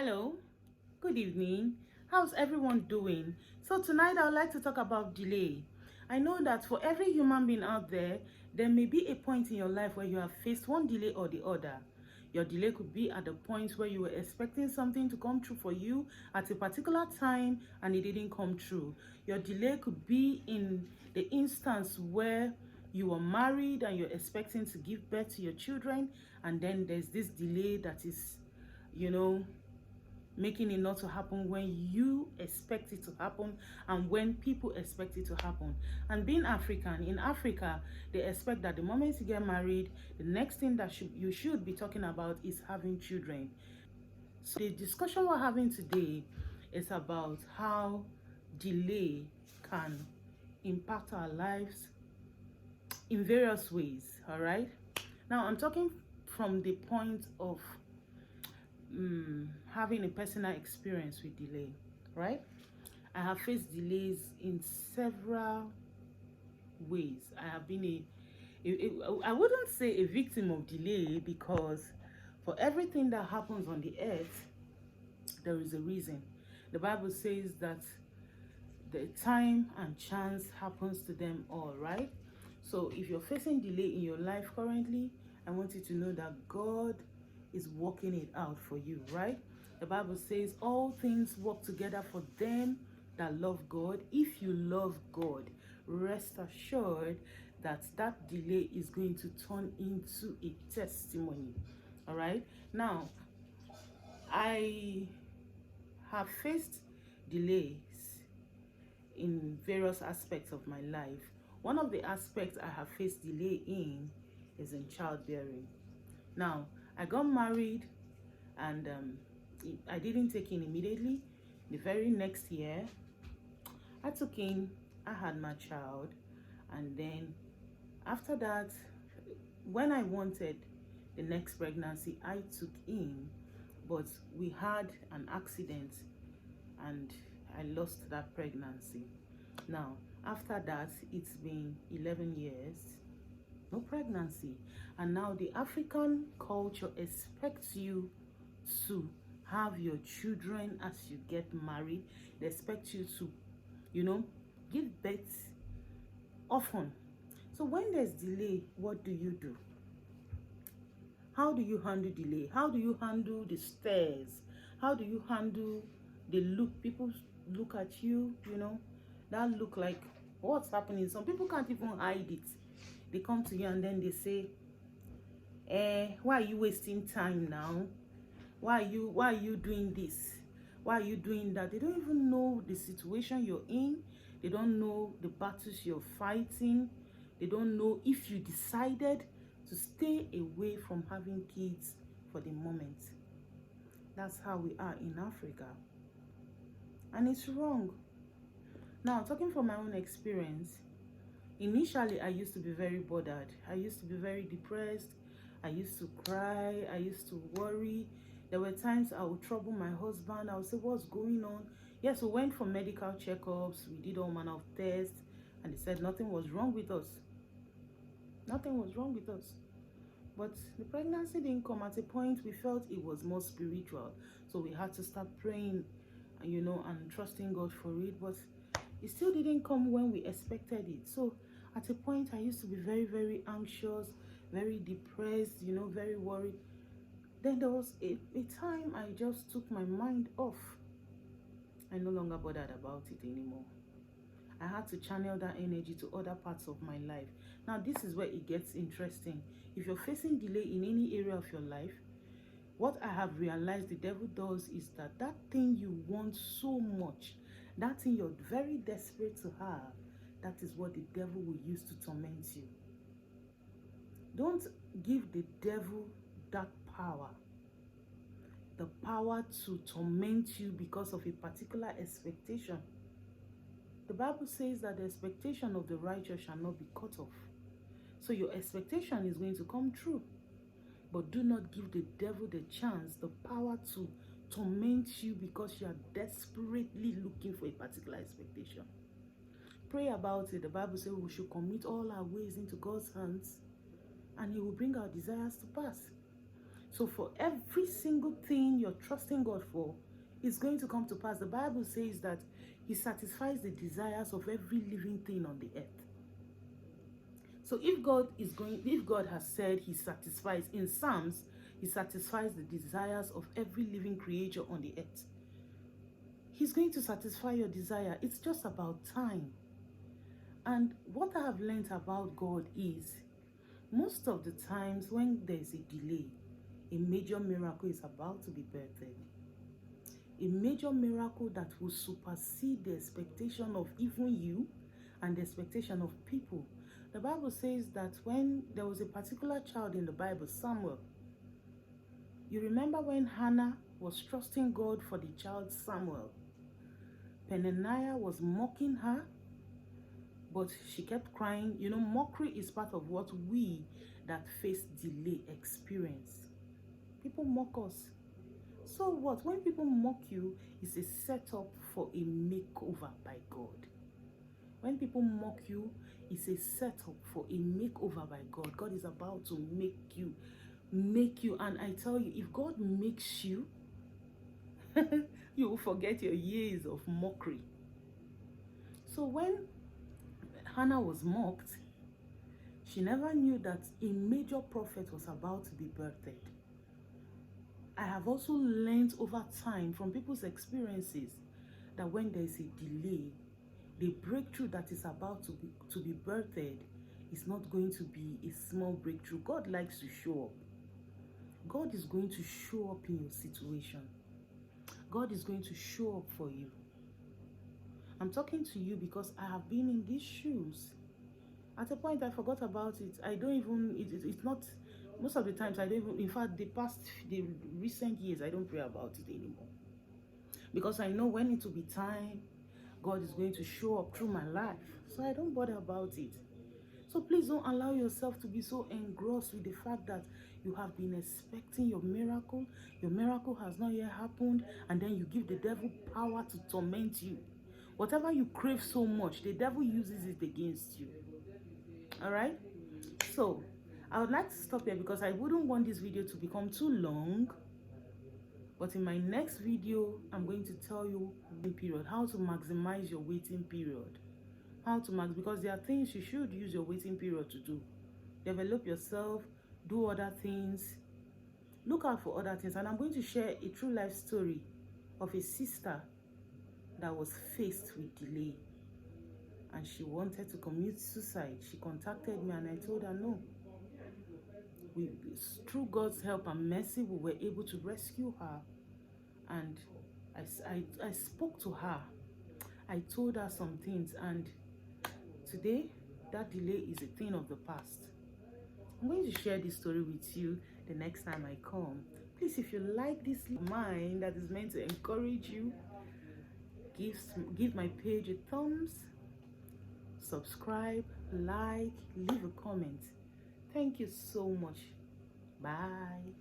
Hello, good evening. How's everyone doing? So tonight I would like to talk about delay. I know that for every human being out there, there may be a point in your life where you have faced one delay or the other. Your delay could be at the point where you were expecting something to come true for you at a particular time and it didn't come true. Your delay could be in the instance where you are married and you're expecting to give birth to your children, and then there's this delay that is, you know, making it not to happen when you expect it to happen and when people expect it to happen. And being African, in Africa, they expect that the moment you get married, the next thing that you should be talking about is having children. So the discussion we're having today is about how delay can impact our lives in various ways. All right, now I'm talking from the point of having a personal experience with delay, right? I have faced delays in several ways. I have been I wouldn't say a victim of delay, because for everything that happens on the earth, there is a reason. The Bible says that the time and chance happens to them all, right? So if you're facing delay in your life currently, I want you to know that God is working it out for you, right? The Bible says all things work together for them that love God. If you love God, rest assured that that delay is going to turn into a testimony. All right, now I have faced delays in various aspects of my life. One of the aspects I have faced delay in is in childbearing. Now, I got married and I didn't take in immediately. The very next year, I took in, I had my child, and then after that, when I wanted the next pregnancy, I took in, but we had an accident and I lost that pregnancy. Now, after that, it's been 11 years, no pregnancy. And now the African culture expects you to have your children as you get married. They expect you to, give birth often. So when there's delay, what do you do? How do you handle delay? How do you handle the stares? How do you handle the look? People look at you, that look like, what's happening? Some people can't even hide it. They come to you and then they say, why are you wasting time now? Why are you doing this? Why are you doing that? They don't even know the situation you're in. They don't know the battles you're fighting. They don't know if you decided to stay away from having kids for the moment. That's how we are in Africa. And it's wrong. Now, talking from my own experience, initially I used to be very bothered. I used to be very depressed. I used to cry. I used to worry. There were times I would trouble my husband. I would say, what's going on? Yes, we went for medical checkups. We did all manner of tests. And they said nothing was wrong with us. Nothing was wrong with us. But the pregnancy didn't come. At a point, we felt it was more spiritual. So we had to start praying, and trusting God for it. But it still didn't come when we expected it. So at a point, I used to be very, very anxious, very depressed, very worried. Then there was a time I just took my mind off. I no longer bothered about it anymore. I had to channel that energy to other parts of my life. Now, this is where it gets interesting. If you're facing delay in any area of your life, what I have realized the devil does is that thing you want so much, that thing you're very desperate to have, that is what the devil will use to torment you. Don't give the devil that power. The power to torment you because of a particular expectation. The Bible says that the expectation of the righteous shall not be cut off. So your expectation is going to come true. But do not give the devil the chance, the power to torment you because you are desperately looking for a particular expectation. Pray about it. The Bible says we should commit all our ways into God's hands and He will bring our desires to pass. So for every single thing you're trusting God for, it's going to come to pass. The Bible says that he satisfies the desires of every living thing on the earth. So if God has said he satisfies, in Psalms, he satisfies the desires of every living creature on the earth. He's going to satisfy your desire. It's just about time. And what I have learned about God is, most of the times when there's a delay, a major miracle is about to be birthed. A major miracle that will supersede the expectation of even you and the expectation of people. The Bible says that when there was a particular child in the Bible, Samuel, you remember when Hannah was trusting God for the child Samuel, Peninnah was mocking her, but she kept crying. You know, mockery is part of what we that face delay experience. People mock us. So what? When people mock you, it's a setup for a makeover by God. When people mock you, it's a setup for a makeover by God. God is about to make you. And I tell you, if God makes you, you will forget your years of mockery. So when Hannah was mocked, she never knew that a major prophet was about to be birthed. I have also learned over time from people's experiences that when there is a delay, the breakthrough that is about to be birthed is not going to be a small breakthrough. God likes to show up. God is going to show up in your situation. God is going to show up for you. I'm talking to you because I have been in these shoes. At a point, I forgot about it. I don't even, it's not, most of the times, I don't even, in fact, the recent years, I don't pray about it anymore. Because I know when it will be time, God is going to show up through my life. So I don't bother about it. So please don't allow yourself to be so engrossed with the fact that you have been expecting your miracle has not yet happened, and then you give the devil power to torment you. Whatever you crave so much, the devil uses it against you. All right? So I would like to stop here because I wouldn't want this video to become too long. But in my next video, I'm going to tell you how to maximize your waiting period. Because there are things you should use your waiting period to do. Develop yourself, do other things, look out for other things. And I'm going to share a true life story of a sister that was faced with delay. And she wanted to commit suicide. She contacted me and I told her no. Through God's help and mercy, we were able to rescue her. And I spoke to her. I told her some things, and today that delay is a thing of the past. I'm going to share this story with you the next time I come. Please, if you like this mind that is meant to encourage you, give my page a thumbs, subscribe, like, leave a comment. Thank you so much. Bye.